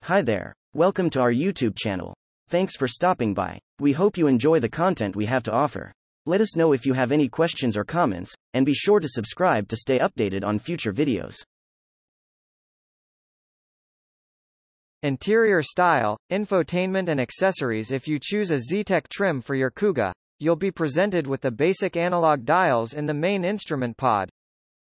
Hi there. Welcome to our YouTube channel. Thanks for stopping by. We hope you enjoy the content we have to offer. Let us know if you have any questions or comments, and be sure to subscribe to stay updated on future videos. Interior style, infotainment and accessories. If you choose a Zetec trim for your Kuga, you'll be presented with the basic analog dials in the main instrument pod.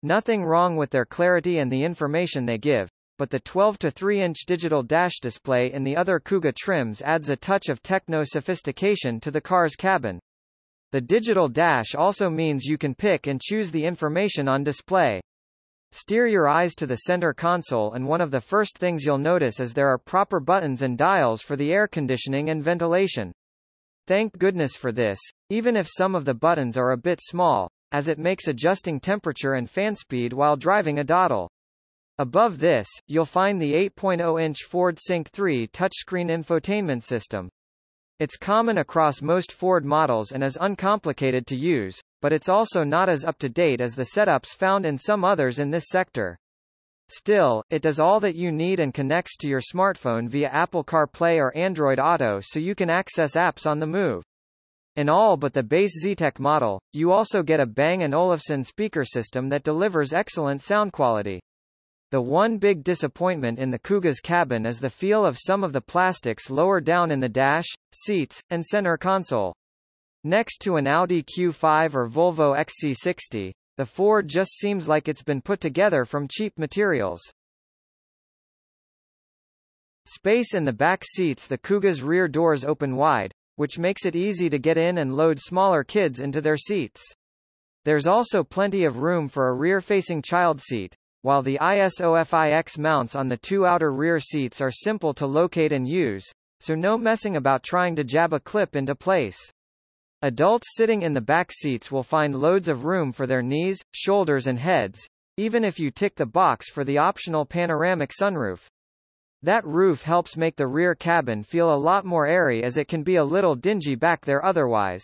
Nothing wrong with their clarity and the information they give, but the 12 to 3-inch digital dash display in the other Kuga trims adds a touch of techno-sophistication to the car's cabin. The digital dash also means you can pick and choose the information on display. Steer your eyes to the center console, and one of the first things you'll notice is there are proper buttons and dials for the air conditioning and ventilation. Thank goodness for this, even if some of the buttons are a bit small, as it makes adjusting temperature and fan speed while driving a dawdle. Above this, you'll find the 8.0-inch Ford Sync 3 touchscreen infotainment system. It's common across most Ford models and is uncomplicated to use, but it's also not as up-to-date as the setups found in some others in this sector. Still, it does all that you need and connects to your smartphone via Apple CarPlay or Android Auto, so you can access apps on the move. In all but the base Zetec model, you also get a Bang & Olufsen speaker system that delivers excellent sound quality. The one big disappointment in the Kuga's cabin is the feel of some of the plastics lower down in the dash, seats, and center console. Next to an Audi Q5 or Volvo XC60, the Ford just seems like it's been put together from cheap materials. Space in the back seats. The Kuga's rear doors open wide, which makes it easy to get in and load smaller kids into their seats. There's also plenty of room for a rear-facing child seat, while the ISOFIX mounts on the two outer rear seats are simple to locate and use, so no messing about trying to jab a clip into place. Adults sitting in the back seats will find loads of room for their knees, shoulders and heads, even if you tick the box for the optional panoramic sunroof. That roof helps make the rear cabin feel a lot more airy, as it can be a little dingy back there otherwise.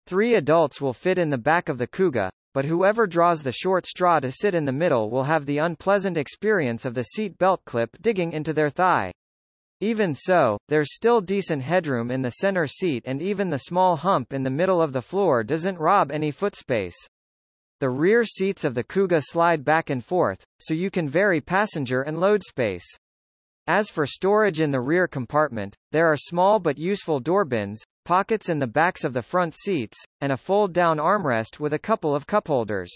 3 adults will fit in the back of the Kuga, but whoever draws the short straw to sit in the middle will have the unpleasant experience of the seat belt clip digging into their thigh. Even so, there's still decent headroom in the center seat, and even the small hump in the middle of the floor doesn't rob any foot space. The rear seats of the Kuga slide back and forth, so you can vary passenger and load space. As for storage in the rear compartment, there are small but useful door bins, pockets in the backs of the front seats, and a fold-down armrest with a couple of cup holders.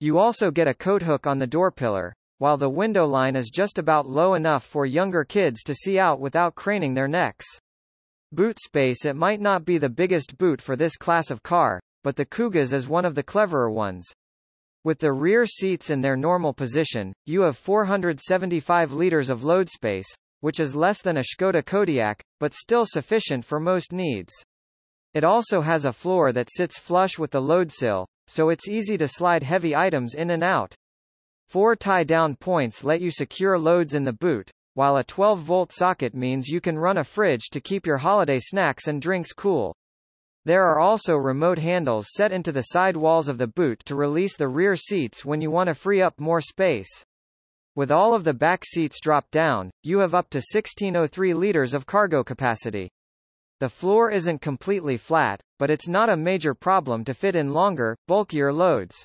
You also get a coat hook on the door pillar, while the window line is just about low enough for younger kids to see out without craning their necks. Boot space. It might not be the biggest boot for this class of car, but the Kuga's is one of the cleverer ones. With the rear seats in their normal position, you have 475 liters of load space, which is less than a Škoda Kodiaq, but still sufficient for most needs. It also has a floor that sits flush with the load sill, so it's easy to slide heavy items in and out. 4 tie-down points let you secure loads in the boot, while a 12-volt socket means you can run a fridge to keep your holiday snacks and drinks cool. There are also remote handles set into the side walls of the boot to release the rear seats when you want to free up more space. With all of the back seats dropped down, you have up to 1603 liters of cargo capacity. The floor isn't completely flat, but it's not a major problem to fit in longer, bulkier loads.